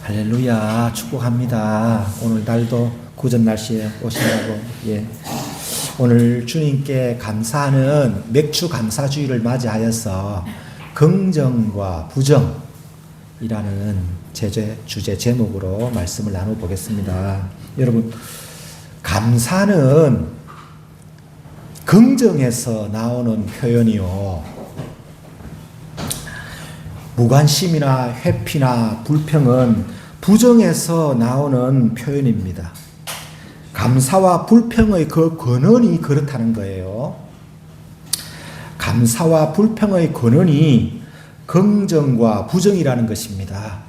할렐루야, 축복합니다. 오늘 날도 구전 날씨에 오신다고. 오늘 주님께 감사하는 맥주 감사주의를 맞이하여서 긍정과 부정이라는 주제 제목으로 말씀을 나눠보겠습니다. 여러분, 감사는 긍정에서 나오는 표현이요, 무관심이나 회피나 불평은 부정에서 나오는 표현입니다. 감사와 불평의 그 근원이 그렇다는 거예요. 감사와 불평의 근원이 긍정과 부정이라는 것입니다.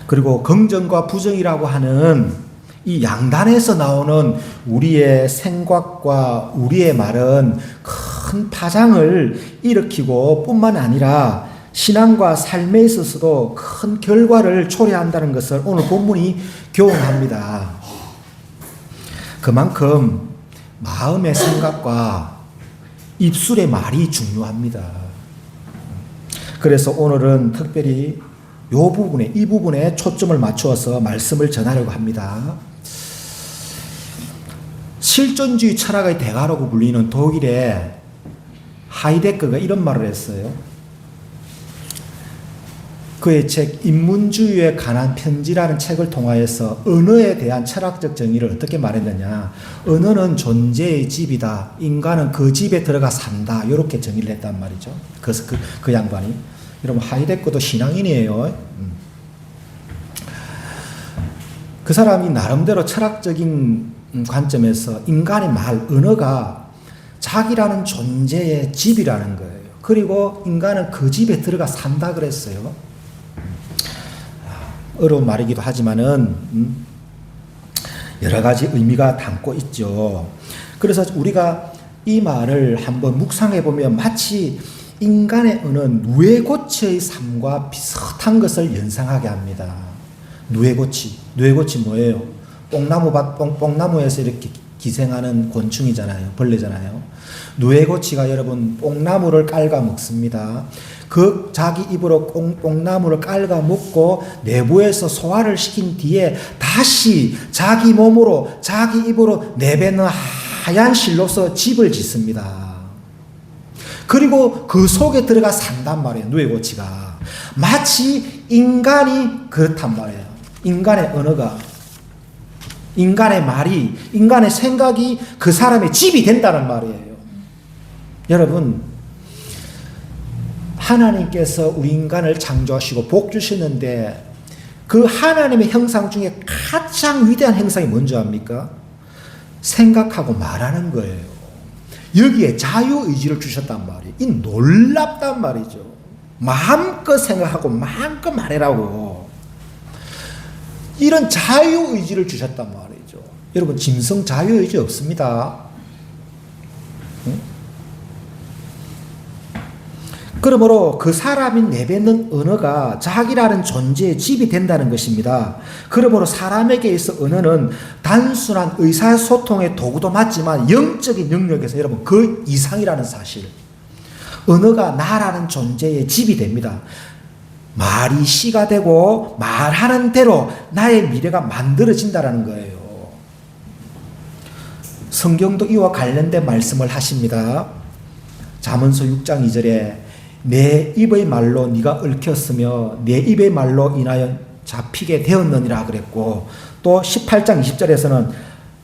그리고 긍정과 부정이라고 하는 이 양단에서 나오는 우리의 생각과 우리의 말은 큰 파장을 일으키고 뿐만 아니라 신앙과 삶에 있어서도 큰 결과를 초래한다는 것을 오늘 본문이 교훈합니다. 그만큼 마음의 생각과 입술의 말이 중요합니다. 그래서 오늘은 특별히 이 부분에 초점을 맞추어서 말씀을 전하려고 합니다. 실존주의 철학의 대가라고 불리는 독일의 하이데거가 이런 말을 했어요. 그의 책 인문주의에 관한 편지라는 책을 통하여서 언어에 대한 철학적 정의를 어떻게 말했느냐. 언어는 존재의 집이다. 인간은 그 집에 들어가 산다. 이렇게 정의를 했단 말이죠. 그래서 그 양반이. 여러분, 하이데거도 신앙인이에요. 그 사람이 나름대로 철학적인 관점에서 인간의 말, 언어가 자기라는 존재의 집이라는 거예요. 그리고 인간은 그 집에 들어가 산다 그랬어요. 어려운 말이기도 하지만은 여러 가지 의미가 담고 있죠. 그래서 우리가 이 말을 한번 묵상해 보면 마치 인간의 언어는 누에고치의 삶과 비슷한 것을 연상하게 합니다. 누에고치 뭐예요? 뽕나무에서 이렇게 기생하는 곤충이잖아요. 벌레잖아요. 누에고치가 여러분 뽕나무를 깔아 먹습니다. 그 자기 입으로 뽕나무를 깔아 먹고 내부에서 소화를 시킨 뒤에 다시 자기 몸으로 자기 입으로 내뱉는 하얀 실로서 집을 짓습니다. 그리고 그 속에 들어가 산단 말이에요. 누에고치가. 마치 인간이 그렇단 말이에요. 인간의 언어가, 인간의 말이, 인간의 생각이 그 사람의 집이 된다는 말이에요. 여러분, 하나님께서 우리 인간을 창조하시고 복 주시는데 그 하나님의 형상 중에 가장 위대한 형상이 뭔지 압니까? 생각하고 말하는 거예요. 여기에 자유의지를 주셨단 말이에요. 이 놀랍단 말이죠. 마음껏 생각하고 마음껏 말해라고. 이런 자유의지를 주셨단 말이죠. 여러분, 짐승 자유의지 없습니다. 응? 그러므로 그 사람이 내뱉는 언어가 자기라는 존재의 집이 된다는 것입니다. 그러므로 사람에게 있어 언어는 단순한 의사소통의 도구도 맞지만 영적인 영역에서 여러분 그 이상이라는 사실. 언어가 나라는 존재의 집이 됩니다. 말이 씨가 되고 말하는 대로 나의 미래가 만들어진다는 거예요. 성경도 이와 관련된 말씀을 하십니다. 잠언서 6장 2절에 내 입의 말로 네가 얽혔으며 내 입의 말로 인하여 잡히게 되었느니라 그랬고, 또 18장 20절에서는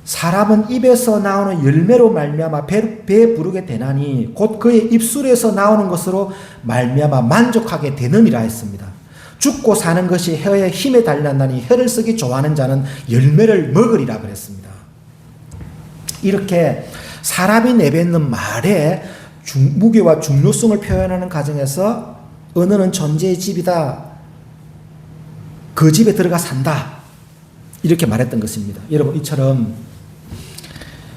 사람은 입에서 나오는 열매로 말미암아 배 부르게 되나니 곧 그의 입술에서 나오는 것으로 말미암아 만족하게 되느니라 했습니다. 죽고 사는 것이 혀의 힘에 달렸나니 혀를 쓰기 좋아하는 자는 열매를 먹으리라 그랬습니다. 이렇게 사람이 내뱉는 말에 무게와 중요성을 표현하는 과정에서 언어는 존재의 집이다. 그 집에 들어가 산다. 이렇게 말했던 것입니다. 여러분, 이처럼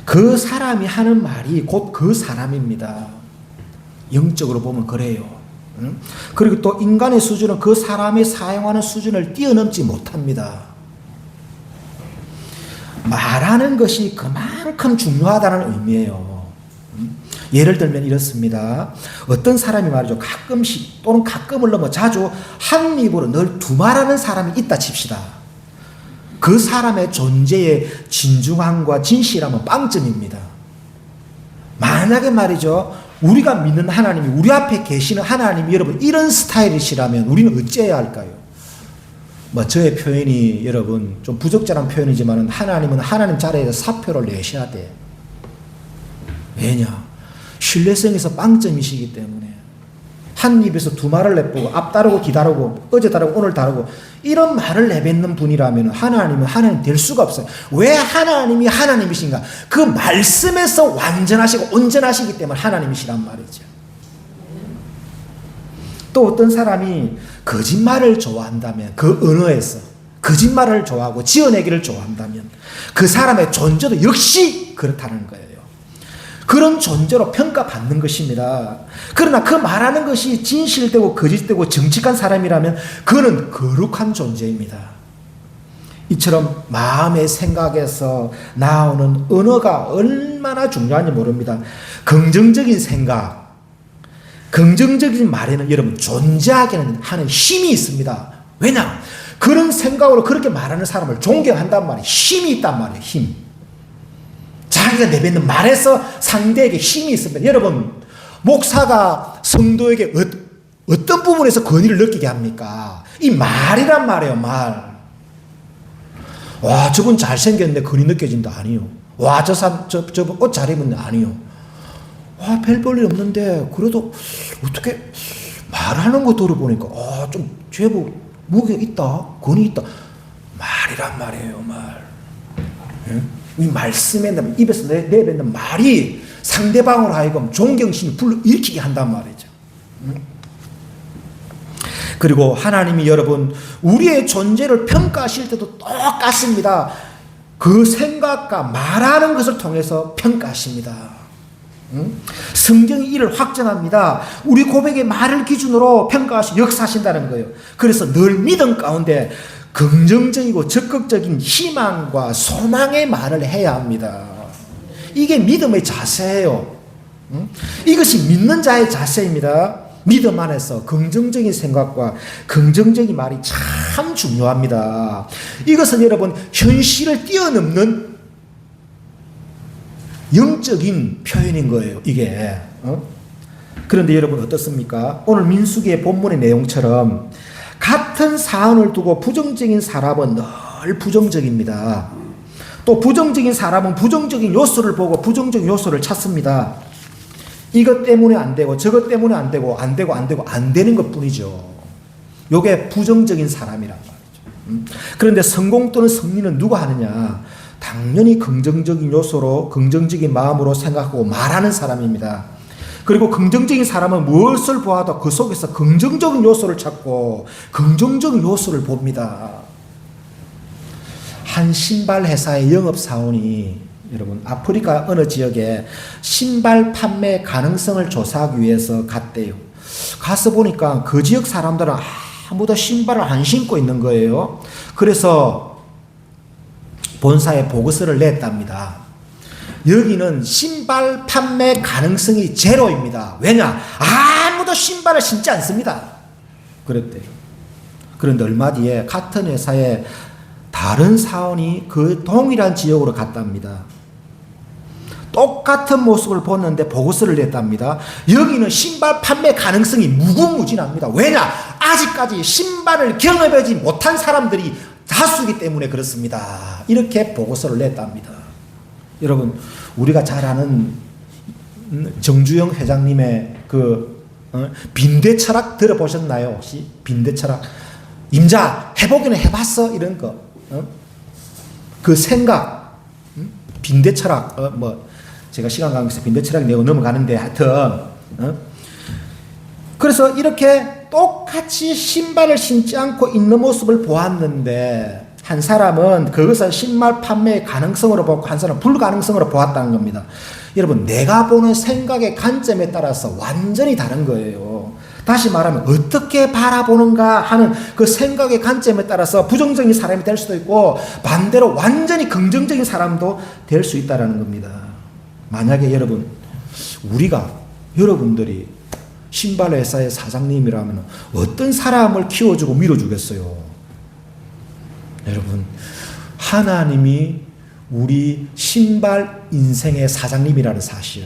그 사람이 하는 말이 곧 그 사람입니다. 영적으로 보면 그래요. 그리고 또 인간의 수준은 그 사람이 사용하는 수준을 뛰어넘지 못합니다. 말하는 것이 그만큼 중요하다는 의미예요. 예를 들면 이렇습니다. 어떤 사람이 말이죠. 가끔씩 또는 가끔을 넘어 자주 한 입으로 늘 두말하는 사람이 있다 칩시다. 그 사람의 존재의 진중함과 진실함은 빵점입니다. 만약에 말이죠. 우리가 믿는 하나님이 우리 앞에 계시는 하나님이 여러분 이런 스타일이시라면 우리는 어찌해야 할까요? 저의 표현이 여러분 좀 부적절한 표현이지만 하나님은 하나님 자리에서 사표를 내셔야 돼. 왜냐? 신뢰성에서 빵점이시기 때문에 한 입에서 두 말을 내보고 앞 다르고 뒤 다르고 어제 다르고 오늘 다르고 이런 말을 내뱉는 분이라면 하나님은 하나님 될 수가 없어요. 왜 하나님이 하나님이신가? 그 말씀에서 완전하시고 온전하시기 때문에 하나님이시란 말이죠. 또 어떤 사람이 거짓말을 좋아한다면 그 언어에서 거짓말을 좋아하고 지어내기를 좋아한다면 그 사람의 존재도 역시 그렇다는 거예요. 그런 존재로 평가받는 것입니다. 그러나 그 말하는 것이 진실되고 거짓되고 정직한 사람이라면 그는 거룩한 존재입니다. 이처럼 마음의 생각에서 나오는 언어가 얼마나 중요한지 모릅니다. 긍정적인 생각, 긍정적인 말에는 여러분 존재하게 하는 힘이 있습니다. 왜냐? 그런 생각으로 그렇게 말하는 사람을 존경한단 말이에요. 힘이 있단 말이에요. 힘. 자기가 내뱉는 말에서 상대에게 힘이 있습니다. 여러분, 목사가 성도에게 어떤 부분에서 권위를 느끼게 합니까? 이 말이란 말이에요, 말. 와, 저분 잘생겼는데 권위 느껴진다. 아니요. 와, 저분 옷 잘 입었는데. 아니요. 와, 별 볼일 없는데, 그래도 어떻게 말하는 거 들어보니까, 좀 제법 무게 있다. 권위 있다. 말이란 말이에요, 말. 예? 이 말씀에 입에서 내뱉는 말이 상대방으로 하여금 존경심을 불러일으키게 한단 말이죠. 그리고 하나님이 여러분 우리의 존재를 평가하실 때도 똑같습니다. 그 생각과 말하는 것을 통해서 평가하십니다. 성경이 이를 확정합니다. 우리 고백의 말을 기준으로 평가하시 역사하신다는 거예요. 그래서 늘 믿음 가운데 긍정적이고 적극적인 희망과 소망의 말을 해야 합니다. 이게 믿음의 자세예요. 이것이 믿는 자의 자세입니다. 믿음 안에서 긍정적인 생각과 긍정적인 말이 참 중요합니다. 이것은 여러분 현실을 뛰어넘는 영적인 표현인 거예요. 이게. 그런데 여러분 어떻습니까? 오늘 민수기의 본문의 내용처럼 같은 사안을 두고 부정적인 사람은 늘 부정적입니다. 또 부정적인 사람은 부정적인 요소를 보고 부정적인 요소를 찾습니다. 이것 때문에 안 되고 저것 때문에 안 되고 안 되는 것 뿐이죠. 이게 부정적인 사람이란 말이죠. 그런데 성공 또는 승리는 누가 하느냐? 당연히 긍정적인 요소로 긍정적인 마음으로 생각하고 말하는 사람입니다. 그리고 긍정적인 사람은 무엇을 보아도 그 속에서 긍정적인 요소를 찾고 긍정적인 요소를 봅니다. 한 신발 회사의 영업사원이 여러분 아프리카 어느 지역에 신발 판매 가능성을 조사하기 위해서 갔대요. 가서 보니까 그 지역 사람들은 아무도 신발을 안 신고 있는 거예요. 그래서 본사에 보고서를 냈답니다. 여기는 신발 판매 가능성이 제로입니다. 왜냐? 아무도 신발을 신지 않습니다. 그랬대요. 그런데 얼마 뒤에 같은 회사의 다른 사원이 그 동일한 지역으로 갔답니다. 똑같은 모습을 보는데 보고서를 냈답니다. 여기는 신발 판매 가능성이 무궁무진합니다. 왜냐? 아직까지 신발을 경험하지 못한 사람들이 다수이기 때문에 그렇습니다. 이렇게 보고서를 냈답니다. 여러분, 우리가 잘 아는 정주영 회장님의 그 빈대 철학 들어보셨나요? 혹시 빈대 철학? 임자 해보기는 해봤어? 이런 거. 그 생각, 빈대 철학. 제가 시간 관계에서 빈대 철학 내고 넘어가는데 하여튼. 그래서 이렇게 똑같이 신발을 신지 않고 있는 모습을 보았는데 한 사람은 그것을 신발 판매의 가능성으로 보고 한 사람은 불가능성으로 보았다는 겁니다. 여러분, 내가 보는 생각의 관점에 따라서 완전히 다른 거예요. 다시 말하면 어떻게 바라보는가 하는 그 생각의 관점에 따라서 부정적인 사람이 될 수도 있고 반대로 완전히 긍정적인 사람도 될 수 있다는 겁니다. 만약에 여러분 우리가, 여러분들이 신발 회사의 사장님이라면 어떤 사람을 키워주고 밀어주겠어요? 여러분, 하나님이 우리 신발 인생의 사장님이라는 사실,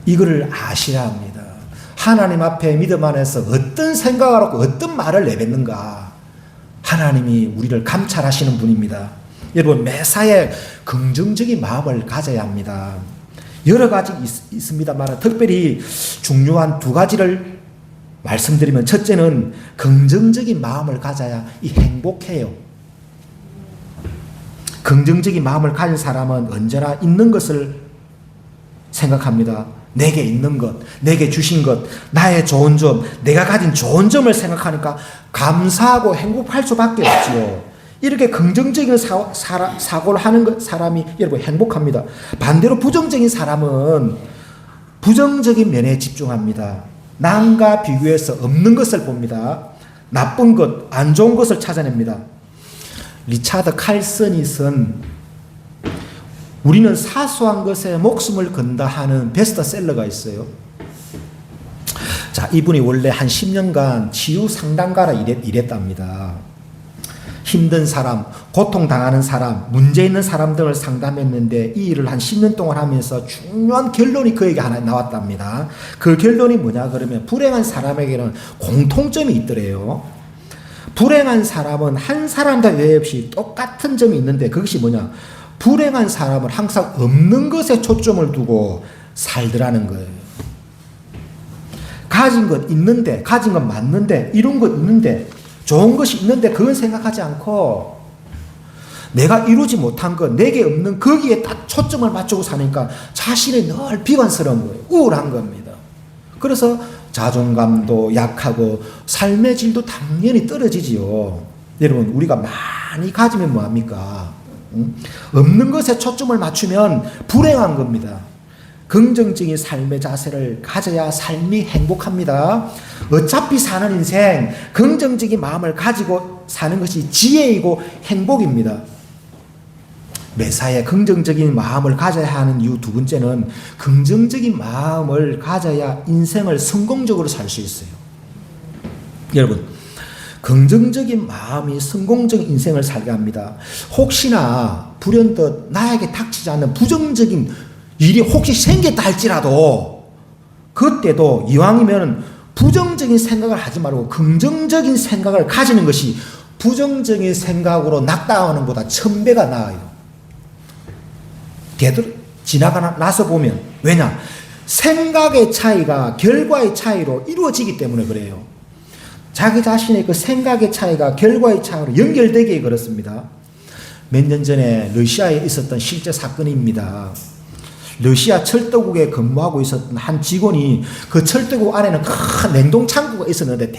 이거를 아셔야 합니다. 하나님 앞에 믿음 안에서 어떤 생각을 하고 어떤 말을 내뱉는가, 하나님이 우리를 감찰하시는 분입니다. 여러분, 매사에 긍정적인 마음을 가져야 합니다. 여러 가지 있습니다만 특별히 중요한 두 가지를 말씀드리면, 첫째는 긍정적인 마음을 가져야 행복해요. 긍정적인 마음을 가진 사람은 언제나 있는 것을 생각합니다. 내게 있는 것, 내게 주신 것, 나의 좋은 점, 내가 가진 좋은 점을 생각하니까 감사하고 행복할 수밖에 없지요. 이렇게 긍정적인 사고를 하는 사람이 여러분 행복합니다. 반대로 부정적인 사람은 부정적인 면에 집중합니다. 남과 비교해서 없는 것을 봅니다. 나쁜 것, 안 좋은 것을 찾아냅니다. 리차드 칼슨이 쓴 우리는 사소한 것에 목숨을 건다 하는 베스트셀러가 있어요. 자, 이분이 원래 한 10년간 치유 상담가라 일했답니다. 힘든 사람, 고통당하는 사람, 문제 있는 사람 등을 상담했는데 이 일을 한 10년 동안 하면서 중요한 결론이 그에게 하나 나왔답니다. 그 결론이 뭐냐 그러면, 불행한 사람에게는 공통점이 있더래요. 불행한 사람은 한 사람도 외에 없이 똑같은 점이 있는데, 그것이 뭐냐, 불행한 사람은 항상 없는 것에 초점을 두고 살더라는 거예요. 가진 것 있는데, 가진 것 맞는데, 이룬 것 있는데, 좋은 것이 있는데 그건 생각하지 않고 내가 이루지 못한 것, 내게 없는 거기에 딱 초점을 맞추고 사니까 자신이 늘 비관스러운 거예요. 우울한 겁니다. 그래서 자존감도 약하고 삶의 질도 당연히 떨어지지요. 여러분, 우리가 많이 가지면 뭐합니까? 없는 것에 초점을 맞추면 불행한 겁니다. 긍정적인 삶의 자세를 가져야 삶이 행복합니다. 어차피 사는 인생, 긍정적인 마음을 가지고 사는 것이 지혜이고 행복입니다. 매사에 긍정적인 마음을 가져야 하는 이유 두 번째는, 긍정적인 마음을 가져야 인생을 성공적으로 살 수 있어요. 여러분, 긍정적인 마음이 성공적인 인생을 살게 합니다. 혹시나 불현듯 나에게 닥치지 않는 부정적인 일이 혹시 생겼다 할지라도, 그때도 이왕이면 부정적인 생각을 하지 말고 긍정적인 생각을 가지는 것이 부정적인 생각으로 낙담하는 것보다 1000배가 나아요. 지나가 나서 보면, 왜냐? 생각의 차이가 결과의 차이로 이루어지기 때문에 그래요. 자기 자신의 그 생각의 차이가 결과의 차이로 연결되기에 그렇습니다. 몇 년 전에 러시아에 있었던 실제 사건입니다. 러시아 철도국에 근무하고 있었던 한 직원이, 그 철도국 안에는 큰 냉동 창고가 있었는데,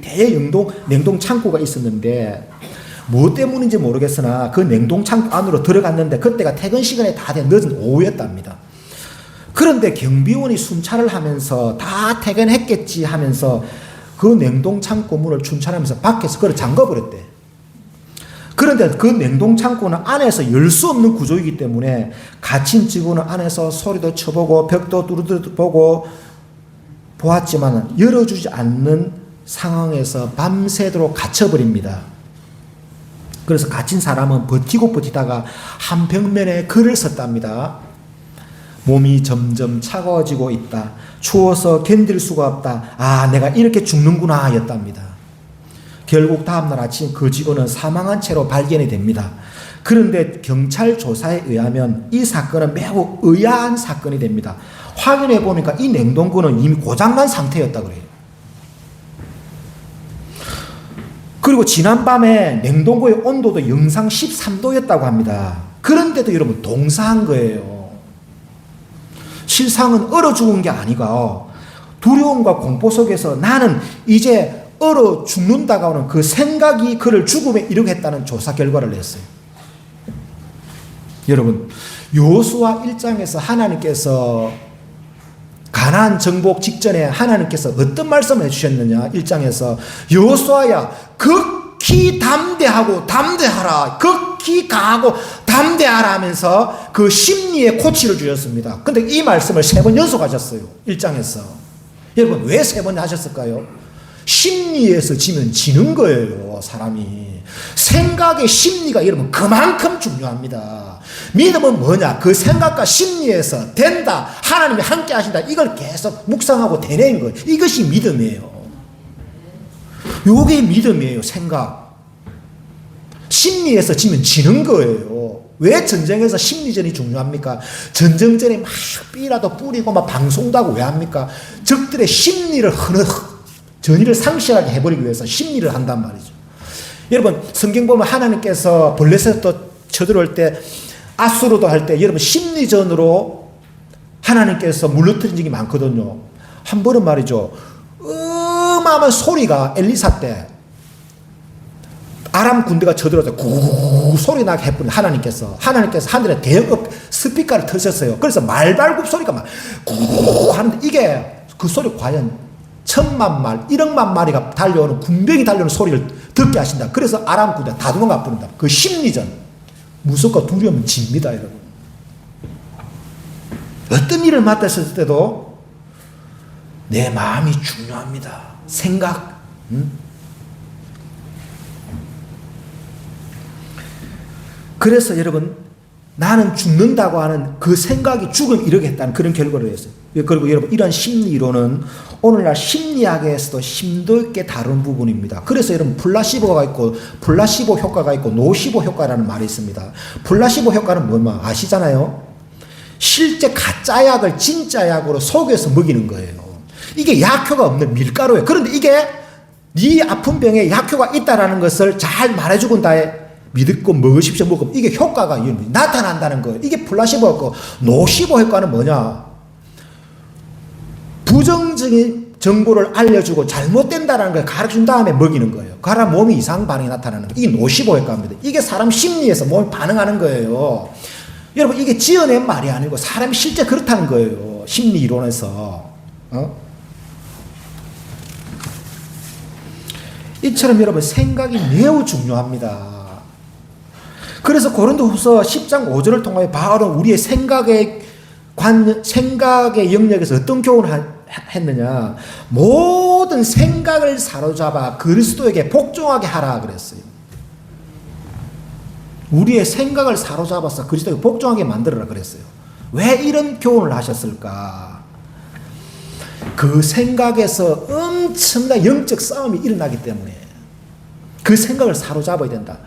대형동 냉동 창고가 있었는데, 뭐 때문인지 모르겠으나 그 냉동 창고 안으로 들어갔는데 그때가 퇴근 시간에 다 된 늦은 오후였답니다. 그런데 경비원이 순찰을 하면서 다 퇴근했겠지 하면서 그 냉동 창고 문을 순찰하면서 밖에서 그걸 잠가버렸대. 그런데 그 냉동 창고는 안에서 열 수 없는 구조이기 때문에 갇힌 직원은 안에서 소리도 쳐보고 벽도 뚫어보고 보았지만 열어주지 않는 상황에서 밤새도록 갇혀버립니다. 그래서 갇힌 사람은 버티다가 한 벽면에 글을 썼답니다. 몸이 점점 차가워지고 있다. 추워서 견딜 수가 없다. 아, 내가 이렇게 죽는구나 였답니다. 결국 다음날 아침 그 직원은 사망한 채로 발견이 됩니다. 그런데 경찰 조사에 의하면 이 사건은 매우 의아한 사건이 됩니다. 확인해 보니까 이 냉동고는 이미 고장난 상태였다 그래요. 그리고 지난밤에 냉동고의 온도도 영상 13도였다고 합니다. 그런데도 여러분 동사한 거예요. 실상은 얼어 죽은 게 아니고 두려움과 공포 속에서 나는 이제 얼어 죽는다고 하는 그 생각이 그를 죽음에 이르게 했다는 조사 결과를 냈어요. 여러분, 여호수아 1장에서 하나님께서 가나안 정복 직전에 하나님께서 어떤 말씀을 해주셨느냐. 1장에서 여호수아야 극히 담대하라, 극히 강하고 담대하라 하면서 그 심리의 코치를 주셨습니다. 근데 이 말씀을 3번 연속하셨어요. 1장에서. 여러분 왜 3번 하셨을까요? 심리에서 지면 지는 거예요. 사람이. 생각의 심리가 여러분 그만큼 중요합니다. 믿음은 뭐냐? 그 생각과 심리에서 된다. 하나님이 함께 하신다. 이걸 계속 묵상하고 되뇌는 거예요. 이것이 믿음이에요. 요게 믿음이에요. 생각. 심리에서 지면 지는 거예요. 왜 전쟁에서 심리전이 중요합니까? 전쟁 전에 막 삐라도 뿌리고 막 방송도 하고 왜 합니까? 적들의 심리를 전의를 상실하게 해버리기 위해서 심리를 한단 말이죠. 여러분 성경 보면 하나님께서 블레셋도 쳐들어올 때 아수르도 할 때 여러분 심리전으로 하나님께서 물러뜨린 적이 많거든요. 한 번은 말이죠. 어마어마한 소리가 엘리사 때 아람 군대가 쳐들어서 구 소리 나게 해버린 하나님께서 하늘에 대형 스피커를 터셨어요. 그래서 말발굽 소리가 막 구 하는데 이게 그 소리 과연 1000만 말, 1억만 마리가 달려오는 군병이 달려오는 소리를 듣게 하신다. 그래서 아람 군대 다 도망가 버린다. 그 심리전 무섭고 두려우면 집니다, 여러분. 어떤 일을 맡았을 때도 내 마음이 중요합니다. 생각. 그래서 여러분 나는 죽는다고 하는 그 생각이 죽음 이르겠다는 그런 결과를 했어요. 그리고 여러분 이런 심리 이론은 오늘날 심리학에서도 심도 있게 다룬 부분입니다. 그래서 여러분 플라시보가 있고 플라시보 효과가 있고 노시보 효과라는 말이 있습니다. 플라시보 효과는 뭐냐 아시잖아요. 실제 가짜 약을 진짜 약으로 속여서 먹이는 거예요. 이게 약효가 없는 밀가루예요. 그런데 이게 네 아픈 병에 약효가 있다라는 것을 잘 말해주고 다에 믿고 먹으십시오. 먹으면 이게 효과가 나타난다는 거예요. 이게 플라시보였고 노시보 효과는 뭐냐? 부정적인 정보를 알려주고 잘못된다는 걸 가르친 다음에 먹이는 거예요. 그러나 몸이 이상 반응이 나타나는 거예요. 이게 노시보 효과입니다. 이게 사람 심리에서 몸이 반응하는 거예요. 여러분 이게 지어낸 말이 아니고 사람이 실제 그렇다는 거예요. 심리 이론에서. 이처럼 여러분 생각이 매우 중요합니다. 그래서 고린도후서 10장 5절을 통하여 바울은 우리의 생각의 영역에서 어떤 교훈을 했느냐. 모든 생각을 사로잡아 그리스도에게 복종하게 하라 그랬어요. 우리의 생각을 사로잡아서 그리스도에게 복종하게 만들어라 그랬어요. 왜 이런 교훈을 하셨을까? 그 생각에서 엄청난 영적 싸움이 일어나기 때문에 그 생각을 사로잡아야 된다.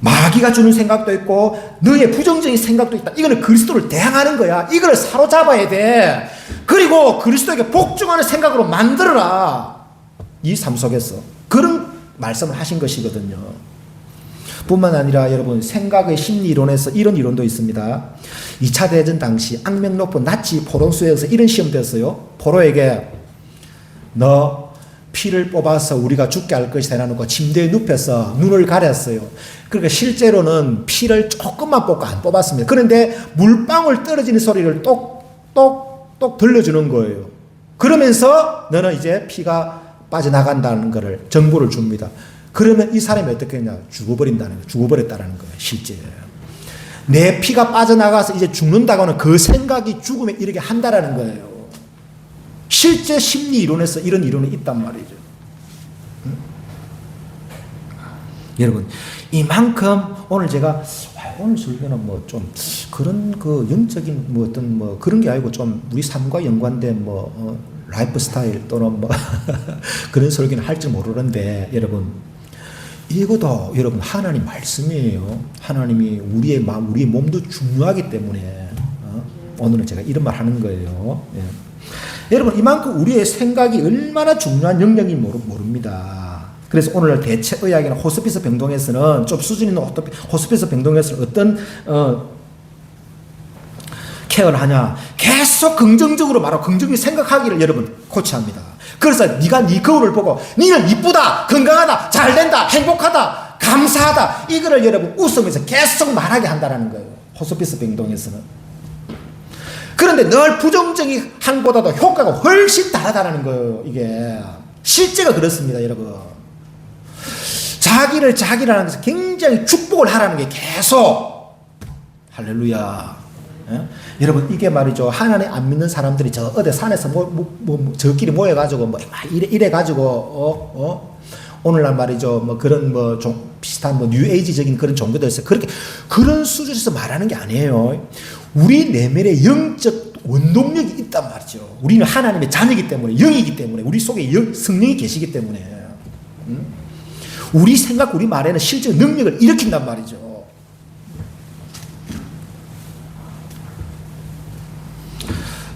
마귀가 주는 생각도 있고 너의 부정적인 생각도 있다. 이거는 그리스도를 대항하는 거야. 이걸 사로잡아야 돼. 그리고 그리스도에게 복종하는 생각으로 만들어라. 이 삶 속에서 그런 말씀을 하신 것이거든요. 뿐만 아니라 여러분 생각의 심리 이론에서 이런 이론도 있습니다. 2차 대전 당시 악명 높은 나치 포로수에서 이런 시험도 했어요. 포로에게 너 피를 뽑아서 우리가 죽게 할 것이다 해놓고 침대에 눕혀서 눈을 가렸어요. 그러니까 실제로는 피를 조금만 뽑고 안 뽑았습니다. 그런데 물방울 떨어지는 소리를 똑똑똑 들려주는 거예요. 그러면서 너는 이제 피가 빠져나간다는 것을 정보를 줍니다. 그러면 이 사람이 어떻게 했냐? 죽어버린다는 거예요. 죽어버렸다는 거예요. 실제. 내 피가 빠져나가서 이제 죽는다고 하는 그 생각이 죽음에 이르게 한다라는 거예요. 실제 심리 이론에서 이런 이론이 있단 말이죠. 여러분, 이만큼 오늘 제가 오늘 설교는 뭐 좀 그런 그 영적인 뭐 어떤 뭐 그런 게 아니고 좀 우리 삶과 연관된 뭐 라이프 스타일 또는 뭐 그런 설교는 할지 모르는데 여러분 이것도 여러분 하나님 말씀이에요. 하나님이 우리의 마음, 우리의 몸도 중요하기 때문에 오늘은 제가 이런 말 하는 거예요. 예. 여러분 이만큼 우리의 생각이 얼마나 중요한 영역인지 모릅니다. 그래서 오늘 대체의학이나 호스피스 병동에서는 좀 수준 있는 호스피스 병동에서는 어떤 케어를 하냐. 계속 긍정적으로 말하고 긍정적인 생각하기를 여러분 코치합니다. 그래서 네가 네 거울을 보고 네는 이쁘다, 건강하다, 잘된다, 행복하다, 감사하다 이거를 여러분 웃으면서 계속 말하게 한다는 거예요. 호스피스 병동에서는. 그런데 늘 부정적인 한보다도 효과가 훨씬 다르다는 거예요. 이게 실제가 그렇습니다, 여러분. 자기라는 것은 굉장히 축복을 하라는 게 계속 할렐루야. 예? 여러분 이게 말이죠. 하나님 안 믿는 사람들이 저 어디 산에서 저끼리 모여가지고 이래 가지고 오늘날 말이죠. 뭐 그런 좀 비슷한 뉴에이지적인 그런 종교들 있어요. 그렇게 그런 수준에서 말하는 게 아니에요. 우리 내면에 영적 원동력이 있단 말이죠. 우리는 하나님의 자녀이기 때문에, 영이기 때문에, 우리 속에 성령이 계시기 때문에, 우리 생각, 우리 말에는 실제 능력을 일으킨단 말이죠.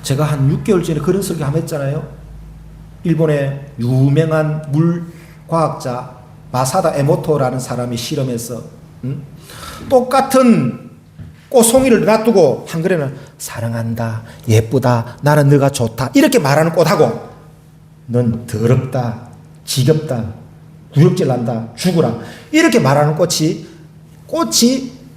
제가 한 6개월 전에 그런 설교 한번 했잖아요. 일본의 유명한 물과학자 마사다 에모토라는 사람이 실험해서 똑같은 꽃송이를 놔두고 한글에는 사랑한다, 예쁘다, 나는 너가 좋다 이렇게 말하는 꽃하고 넌 더럽다, 지겹다, 구역질 난다, 죽으라 이렇게 말하는 꽃이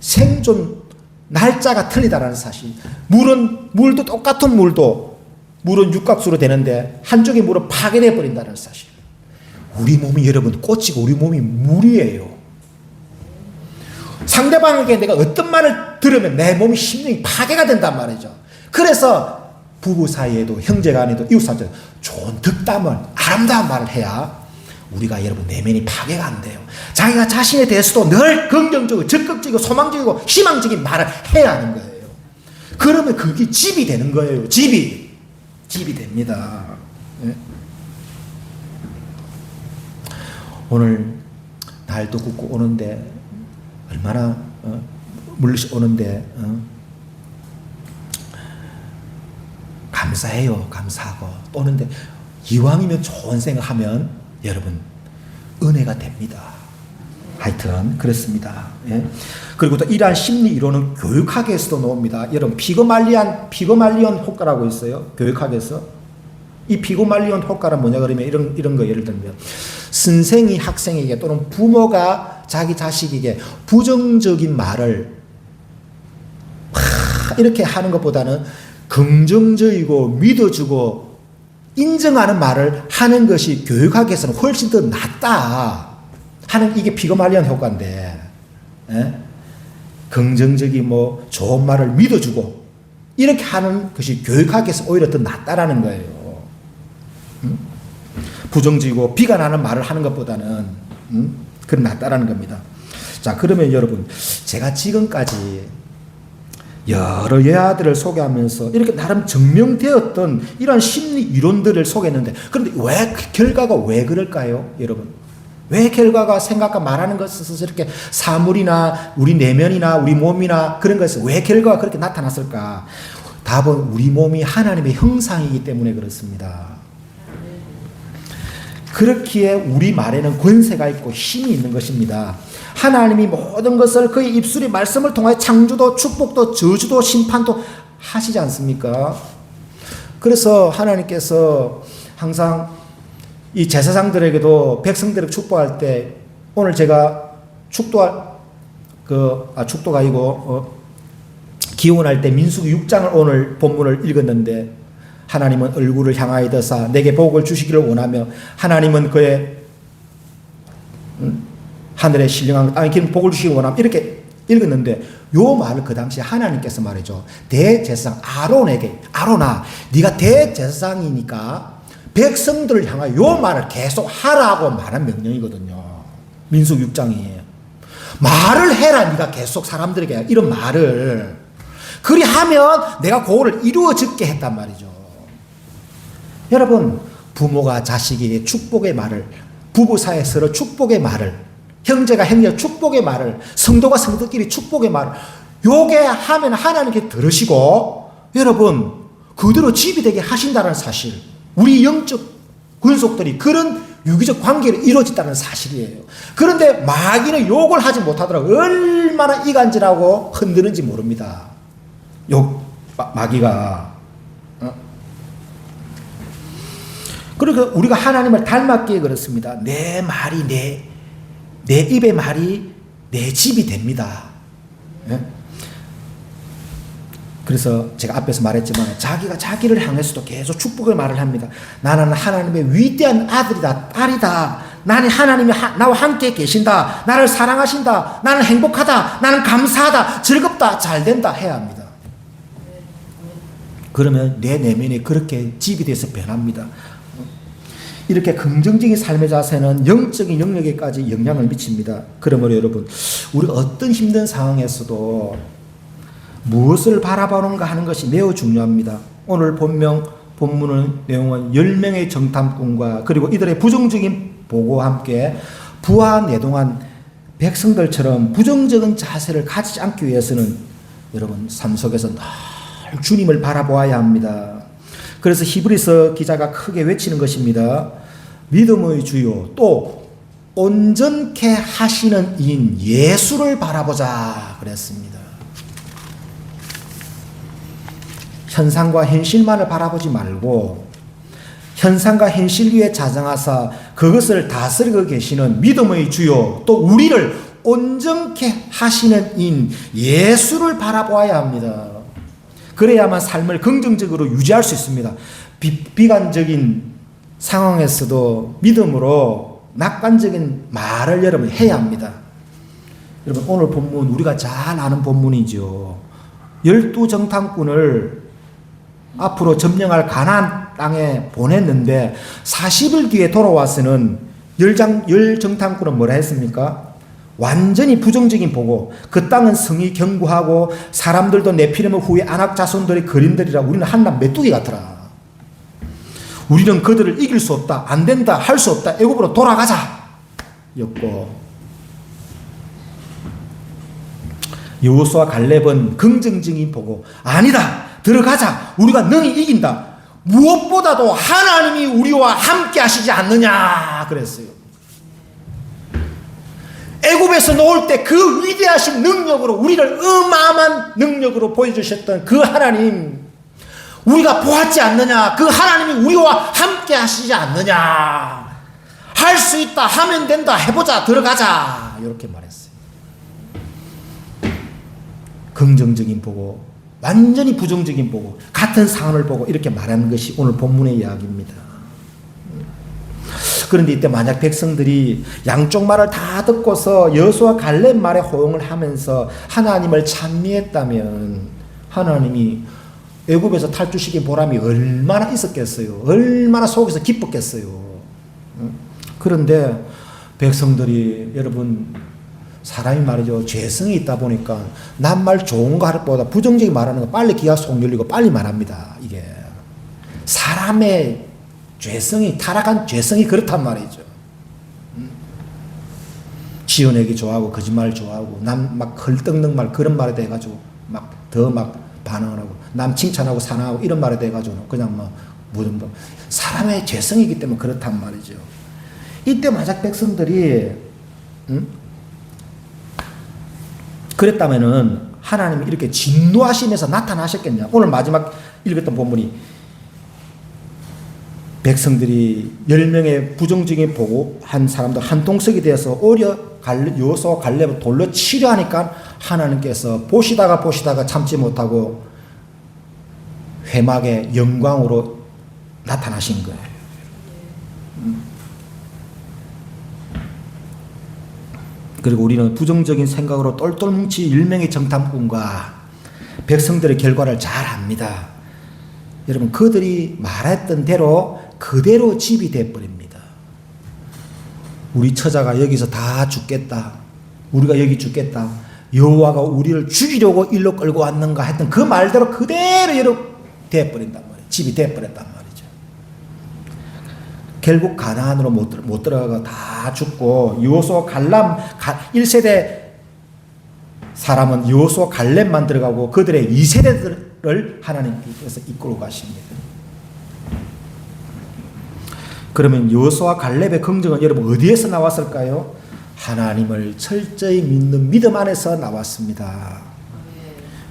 생존 날짜가 틀리다라는 사실. 물도 똑같은 물은 육각수로 되는데 한쪽의 물은 파괴돼 버린다는 사실. 우리 몸이 여러분 꽃이고 우리 몸이 물이에요. 상대방에게 내가 어떤 말을 들으면 내 몸이 심령이 파괴가 된단 말이죠. 그래서 부부 사이에도 형제 간에도 이웃 사이에도 좋은 덕담을 아름다운 말을 해야 우리가 여러분 내면이 파괴가 안 돼요. 자기가 자신에 대해서도 늘 긍정적이고 적극적이고 소망적이고 희망적인 말을 해야 하는 거예요. 그러면 그게 집이 되는 거예요. 집이 됩니다. 네? 오늘 날도 굽고 오는데 얼마나 물릇이 오는데 감사해요. 감사하고 오는데 이왕이면 좋은 생각하면 여러분 은혜가 됩니다. 하여튼 그렇습니다. 예? 그리고 또 이러한 심리 이론은 교육학에서도 나옵니다. 여러분 피그말리온 효과라고 있어요. 교육학에서 이 피그말리온 효과는 뭐냐 그러면 이런 거 예를 들면 선생이 학생에게 또는 부모가 자기 자식에게 부정적인 말을 이렇게 하는 것보다는 긍정적이고 믿어주고 인정하는 말을 하는 것이 교육학에서는 훨씬 더 낫다 하는 이게 피그말리온 효과인데, 예? 긍정적인 좋은 말을 믿어주고 이렇게 하는 것이 교육학에서 오히려 더 낫다라는 거예요. 부정적이고 비관하는 말을 하는 것보다는 그런 낫다라는 겁니다. 자, 그러면 여러분 제가 지금까지 여러 여아들을 소개하면서 이렇게 나름 증명되었던 이런 심리 이론들을 소개했는데 그런데 결과가 왜 그럴까요? 여러분 왜 결과가 생각과 말하는 것에서 이렇게 사물이나 우리 내면이나 우리 몸이나 그런 것에서 왜 결과가 그렇게 나타났을까? 답은 우리 몸이 하나님의 형상이기 때문에 그렇습니다. 그렇기에 우리 말에는 권세가 있고 힘이 있는 것입니다. 하나님이 모든 것을 그의 입술의 말씀을 통하여 창조도 축복도 저주도 심판도 하시지 않습니까? 그래서 하나님께서 항상 이 제사장들에게도 백성들을 축복할 때 오늘 제가 축도가 아니고 기원할 때 민수기 6장을 오늘 본문을 읽었는데 하나님은 얼굴을 향하여 드사 내게 복을 주시기를 원하며 하나님은 그의 하늘에 신령한 땅에 기름 복을 주시기 원하며 이렇게 읽었는데 요 말을 그 당시에 하나님께서 말이죠. 대제사장 아론아 네가 대제사장이니까 백성들을 향하여 요 말을 계속 하라고 말한 명령이거든요. 민수기 6장이 말을 해라. 네가 계속 사람들에게 이런 말을 그리하면 내가 그거를 이루어지게 했단 말이죠. 여러분 부모가 자식에게 축복의 말을 부부 사이에 서로 축복의 말을 형제가 형제 축복의 말을 성도가 성도끼리 축복의 말을 요게 하면 하나님께 들으시고 여러분 그대로 집이 되게 하신다는 사실 우리 영적 군속들이 그런 유기적 관계를 이루어졌다는 사실이에요. 그런데 마귀는 욕을 하지 못하더라고요. 얼마나 이간질하고 흔드는지 모릅니다. 마귀가 그러니까 우리가 하나님을 닮았기에 그렇습니다. 내 말이 내 입의 말이 내 집이 됩니다. 네? 그래서 제가 앞에서 말했지만 자기가 자기를 향해서도 계속 축복의 말을 합니다. 나는 하나님의 위대한 아들이다, 딸이다. 나는 하나님이 나와 함께 계신다. 나를 사랑하신다. 나는 행복하다. 나는 감사하다. 즐겁다. 잘된다 해야 합니다. 그러면 내 내면이 그렇게 집이 돼서 변합니다. 이렇게 긍정적인 삶의 자세는 영적인 영역에까지 영향을 미칩니다. 그러므로 여러분, 우리가 어떤 힘든 상황에서도 무엇을 바라보는가 하는 것이 매우 중요합니다. 오늘 본문의 내용은 10명의 정탐꾼과 그리고 이들의 부정적인 보고와 함께 부하내동한 백성들처럼 부정적인 자세를 가지지 않기 위해서는 여러분 삶 속에서 늘 주님을 바라보아야 합니다. 그래서 히브리서 기자가 크게 외치는 것입니다. 믿음의 주요 또 온전케 하시는 이인 예수를 바라보자 그랬습니다. 현상과 현실만을 바라보지 말고 현상과 현실 위에 자정하사 그것을 다스리고 계시는 믿음의 주요 또 우리를 온전케 하시는 인 예수를 바라보아야 합니다. 그래야만 삶을 긍정적으로 유지할 수 있습니다. 비관적인 상황에서도 믿음으로 낙관적인 말을 여러분 해야 합니다. 여러분 오늘 본문 우리가 잘 아는 본문이죠. 12정탐꾼을 앞으로 점령할 가나안 땅에 보냈는데 40일 뒤에 돌아와서는 열 정탐꾼은 뭐라 했습니까? 완전히 부정적인 보고 그 땅은 성이 견고하고 사람들도 네피림의 후에 안악 자손들의 그림들이라 우리는 한낱 메뚜기 같더라. 우리는 그들을 이길 수 없다. 안 된다. 할 수 없다. 애굽으로 돌아가자. 였고 여호수아 갈렙은 긍정적인 보고 아니다. 들어가자. 우리가 능히 이긴다. 무엇보다도 하나님이 우리와 함께 하시지 않느냐 그랬어요. 애굽에서 놓을 때 그 위대하신 능력으로 우리를 어마어마한 능력으로 보여주셨던 그 하나님 우리가 보았지 않느냐. 그 하나님이 우리와 함께 하시지 않느냐. 할 수 있다. 하면 된다. 해보자. 들어가자. 이렇게 말했어요. 긍정적인 보고 완전히 부정적인 보고 같은 상황을 보고 이렇게 말하는 것이 오늘 본문의 이야기입니다. 그런데 이때 만약 백성들이 양쪽 말을 다 듣고서 여호수아 갈렙 말에 호응을 하면서 하나님을 찬미했다면 하나님이 애굽에서 탈출시킨 보람이 얼마나 있었겠어요. 얼마나 속에서 기뻤겠어요. 그런데 백성들이 여러분 사람이 말이죠. 죄성이 있다 보니까 남 말 좋은 거 할 것보다 부정적인 말하는 거 빨리 귀가 속 열리고 빨리 말합니다. 이게 사람의 죄성이 타락한 죄성이 그렇단 말이죠. 지어내기 좋아하고 거짓말 좋아하고 남 막 헐떡는 말 그런 말에 대해 가지고 막 더 막 반응을 하고 남 칭찬하고 사랑하고 이런 말에 대해 가지고 그냥 뭐 무슨 뭐 사람의 죄성이기 때문에 그렇단 말이죠. 이때 만약 백성들이 그랬다면은 하나님이 이렇게 진노하시면서 나타나셨겠냐? 오늘 마지막 읽었던 본문이 백성들이 10명의 부정적인 보고 한 사람들 한 통속이 되어서 오히려 여호수아 갈렙을 돌로 치려 하니까 하나님께서 보시다가 참지 못하고 회막의 영광으로 나타나신 거예요. 그리고 우리는 부정적인 생각으로 똘똘 뭉치 10명의 정탐꾼과 백성들의 결과를 잘 압니다. 여러분 그들이 말했던 대로 그대로 집이 되어버립니다. 우리 처자가 여기서 다 죽겠다. 우리가 여기 죽겠다. 여호와가 우리를 죽이려고 일로 끌고 왔는가 했던 그 말대로 그대로 이렇게 되어버린단 말이에요. 집이 되어버렸단 말이에요. 결국 가나안으로 못 들어가고 다 죽고 여호수아 갈렙 1세대 사람은 여호수아 갈렙만 들어가고 그들의 2세대들을 하나님께서 이끌고 가십니다. 그러면 여호수아 갈렙의 긍정은 여러분 어디에서 나왔을까요? 하나님을 철저히 믿는 믿음 안에서 나왔습니다.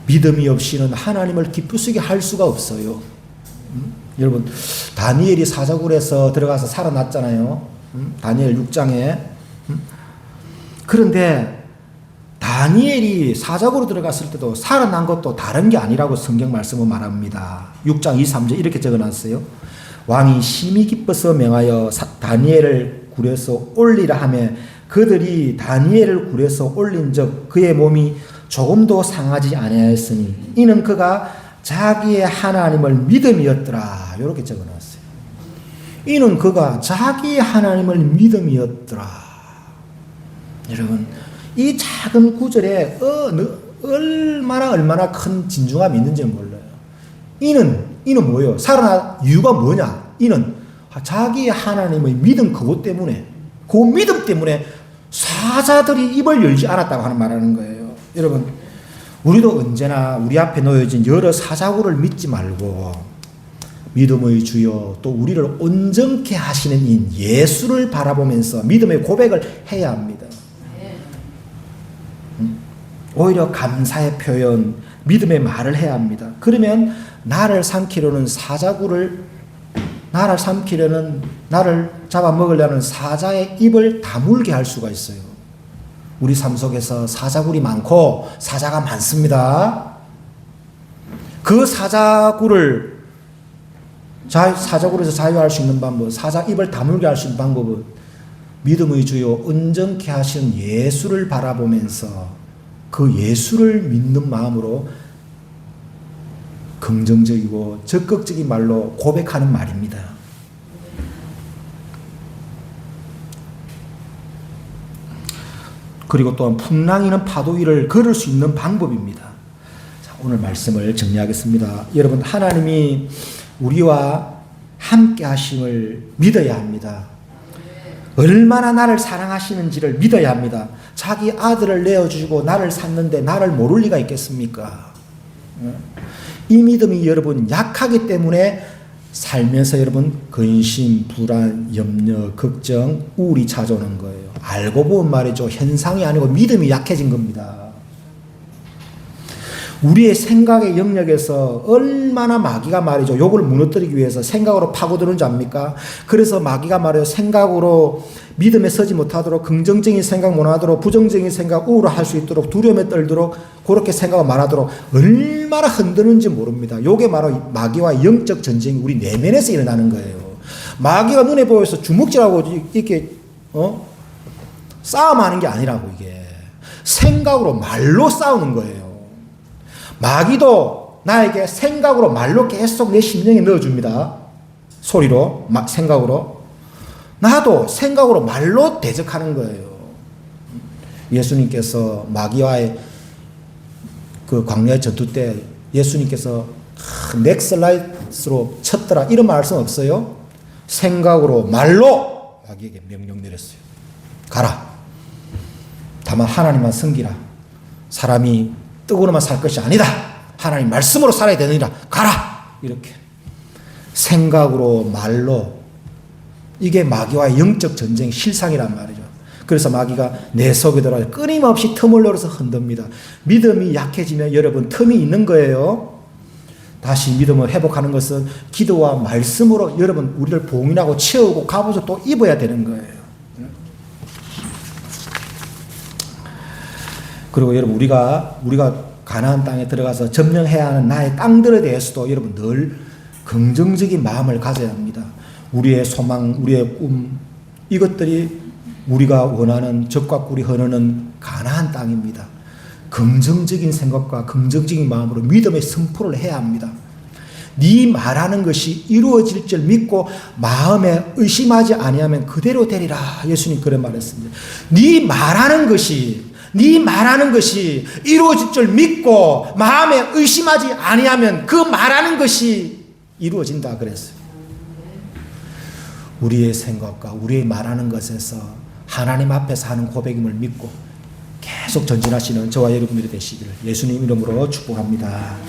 믿음이 없이는 하나님을 기쁘시게 할 수가 없어요. 여러분 다니엘이 사자굴에서 들어가서 살아났잖아요. 다니엘 6장에. 그런데 다니엘이 사자굴로 들어갔을 때도 살아난 것도 다른 게 아니라고 성경 말씀은 말합니다. 6장 2, 3절 이렇게 적어놨어요. 왕이 심히 기뻐서 명하여 다니엘을 굴에서 올리라 하며 그들이 다니엘을 굴에서 올린 적 그의 몸이 조금도 상하지 아니하였으니 이는 그가 자기의 하나님을 믿음이었더라. 이렇게 적어놨어요. 이는 그가 자기의 하나님을 믿음이었더라. 여러분, 이 작은 구절에 얼마나 큰 진중함이 있는지 몰라요. 이는 뭐예요? 살아날 이유가 뭐냐? 이는 자기의 하나님의 믿음 그것 때문에, 그 믿음 때문에 사자들이 입을 열지 않았다고 하는 말하는 거예요. 여러분, 우리도 언제나 우리 앞에 놓여진 여러 사자구를 믿지 말고 믿음의 주여 또 우리를 온전케 하시는 이 예수를 바라보면서 믿음의 고백을 해야 합니다. 오히려 감사의 표현, 믿음의 말을 해야 합니다. 그러면 나를 잡아먹으려는 사자의 입을 다물게 할 수가 있어요. 우리 삶 속에서 사자굴이 많고 사자가 많습니다. 그 사자굴에서 자유할 수 있는 방법, 사자 입을 다물게 할 수 있는 방법은 믿음의 주요 온전케 하신 예수를 바라보면서 그 예수를 믿는 마음으로 긍정적이고 적극적인 말로 고백하는 말입니다. 그리고 또한 풍랑이는 파도 위를 걸을 수 있는 방법입니다. 자, 오늘 말씀을 정리하겠습니다. 여러분, 하나님이 우리와 함께 하심을 믿어야 합니다. 얼마나 나를 사랑하시는지를 믿어야 합니다. 자기 아들을 내어주시고 나를 샀는데 나를 모를 리가 있겠습니까? 이 믿음이 여러분 약하기 때문에 살면서 여러분 근심, 불안, 염려, 걱정, 우울이 찾아오는 거예요. 알고 보면 말이죠. 현상이 아니고 믿음이 약해진 겁니다. 우리의 생각의 영역에서 얼마나 마귀가 말이죠. 요걸 무너뜨리기 위해서 생각으로 파고드는 줄 압니까? 그래서 마귀가 말이죠. 생각으로 믿음에 서지 못하도록 긍정적인 생각 못하도록 부정적인 생각 우울할 수 있도록 두려움에 떨도록 그렇게 생각을 말하도록 얼마나 흔드는지 모릅니다. 요게 바로 마귀와 영적 전쟁이 우리 내면에서 일어나는 거예요. 마귀가 눈에 보여서 주먹질하고 이렇게 싸움하는 게 아니라고 이게 생각으로 말로 싸우는 거예요. 마귀도 나에게 생각으로 말로 계속 내 심령에 넣어줍니다. 소리로, 생각으로. 나도 생각으로 말로 대적하는 거예요. 예수님께서 마귀와의 그 광야의 전투 때 예수님께서 넥슬라이스로 쳤더라 이런 말씀 없어요? 생각으로 말로 마귀에게 명령 내렸어요. 가라. 다만 하나님만 섬기라. 사람이 떡으로만 살 것이 아니다. 하나님 말씀으로 살아야 되느니라. 가라. 이렇게 생각으로 말로 이게 마귀와의 영적 전쟁 실상이란 말이죠. 그래서 마귀가 내 속에 들어와 끊임없이 틈을 노려서 흔듭니다. 믿음이 약해지면 여러분 틈이 있는 거예요. 다시 믿음을 회복하는 것은 기도와 말씀으로 여러분 우리를 봉인하고 채우고 갑옷을 또 입어야 되는 거예요. 그리고 여러분 우리가 가나안 땅에 들어가서 점령해야 하는 나의 땅들에 대해서도 여러분 늘 긍정적인 마음을 가져야 합니다. 우리의 소망, 우리의 꿈 이것들이 우리가 원하는 적과 꿀이 흐르는 가나안 땅입니다. 긍정적인 생각과 긍정적인 마음으로 믿음의 선포를 해야 합니다. 네 말하는 것이 이루어질 줄 믿고 마음에 의심하지 아니하면 그대로 되리라. 예수님 그런 말했습니다. 네 말하는 것이 이루어질 줄 믿고 마음에 의심하지 아니하면 그 말하는 것이 이루어진다 그랬어요. 우리의 생각과 우리의 말하는 것에서 하나님 앞에서 하는 고백임을 믿고 계속 전진하시는 저와 여러분들이 되시기를 예수님 이름으로 축복합니다.